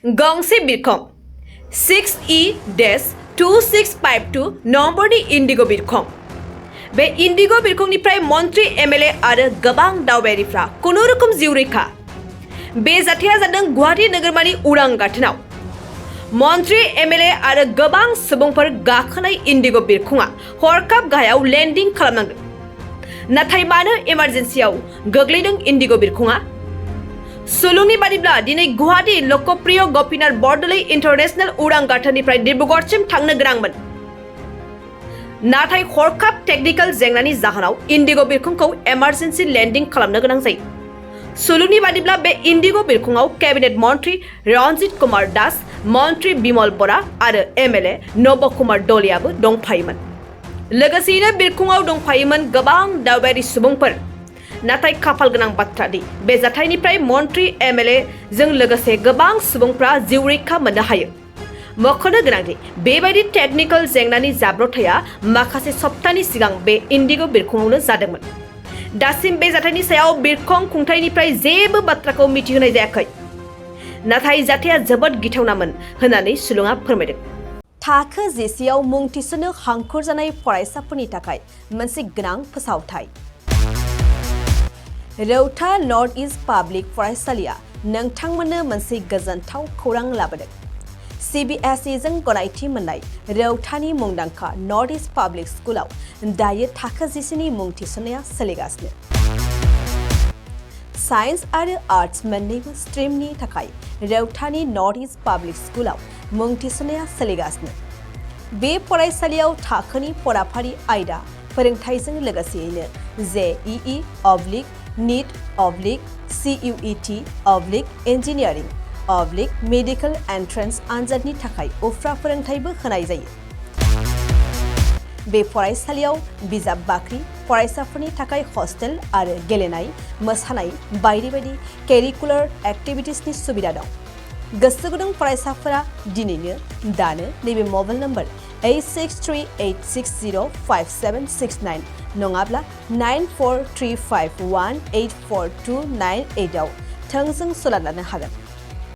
गंसे बिरखं 6E-2652 नम्बरनि इन्डिग' बिरखं बे इन्डिग' बिरखंनिफ्राय मन्त्रि एमएलए आरो गोबां दावबायारिफ्रा खुनुरुखुम जिउ रैखा बे जाथाया जादों गुवाहाटी नोगोरमानि उरां गाथोनाव मन्त्रि एमएलए आरो गोबां सुबुंफोर गाखोनाय इन्डिग' बिरखंआ हरखाब गाहायाव लेन्डिं खालामनांदों नाथाय मानो इमारजेन्सियाव गोग्लैदों इन्डिग' बिरखंआ सुलुंनि बादिब्ला दिनै गुवाहाटी लोकप्रिय गपिनाथ बरदलै इन्टारनेशनेल उरां गाथोननिफ्राय डिब्रुगड़सिम थांनो गोनांमोन नाथाय हरखाब टेकनिकेल जेंनानि जाहोनाव इन्डिग' बिरखंखौ इमारजेन्सि लेन्डिं खालामनो गोनां जायो सुलुंनि बादिब्ला बे इन्डिग' बिरखंआव केबिनेट मन्त्रि रन्जित कुमार दास मन्त्रि बिमल बरा आरो एमएलए नब कुमार दलियाबो दंफायोमोन लोगोसेयैनो बिरखंआव दंफायोमोन गोबां दावबायारि सुबुंफोर नाथाय खाफाल गोनां बाथ्रा दि बे जाथायनिफ्राय मन्त्रि एमएलए जों लोगोसे गोबां सुबुंफ्रा जिउ रैखा मोननो हायो मख'नो गोनांदि बेबायदि टेकनिकेल जेंनानि जाब्रबथाया माखासे सप्तानि सिगां बे इन्डिग' बिरखंआवनो जादोंमोन दासिम बे जाथायनि सायाव बिरखं खुंथायनिफ्राय जेबो बाथ्राखौ मिथिहोनाय जायाखै नाथाय जाथाया जोबोद गिथावनामोन होननानै सुलुङा फोरमायदों थाखो जिसेआव मुं थिसननो हांखुर जानाय फरायसाफोरनि थाखाय मोनसे गोनां फोसावथाय रौता नर्थ इस्ट पाब्लिक फरायसालिया नोंथांमोननो मोनसे गोजोनथाव खौरां लाबोदों CBSE जों गनायथि मोननाय रौतानि मुंदांखा नर्थ इस्ट पाब्लिक स्कुलाव दायो थाखो जिसेनि मुं थिसननाया सोलिगासिनो साइन्स आरो आर्ट्स मोन्नैबो स्ट्रिमनि थाखाय रौतानि नर्थ इस्ट पाब्लिक स्कुलाव मुं थिसननाया सोलिगासिनो बे फरायसालियाव थाखोनि फराफारि आयदा फोरोंथायजों लोगोसेयैनो JEE NEET CUET engineering medical entrance आनजादनि थाखाय उफ्रा फोरोंथायबो होनाय जायो बे फरायसालियाव बिजाब बाख्रि फरायसाफोरनि थाखाय हस्टेल आरो गेलेनाय मोसानाय बायदि बायदि केरिकुलार एक्टिभिटिसनि सुबिदा दं गोसो गुदुं फरायसाफोरा दिनैनो दानो नैबे मबाइल नम्बर 8638605769 नङाब्ला 9435184298 आव थोंजों सोलाद लानो हागोन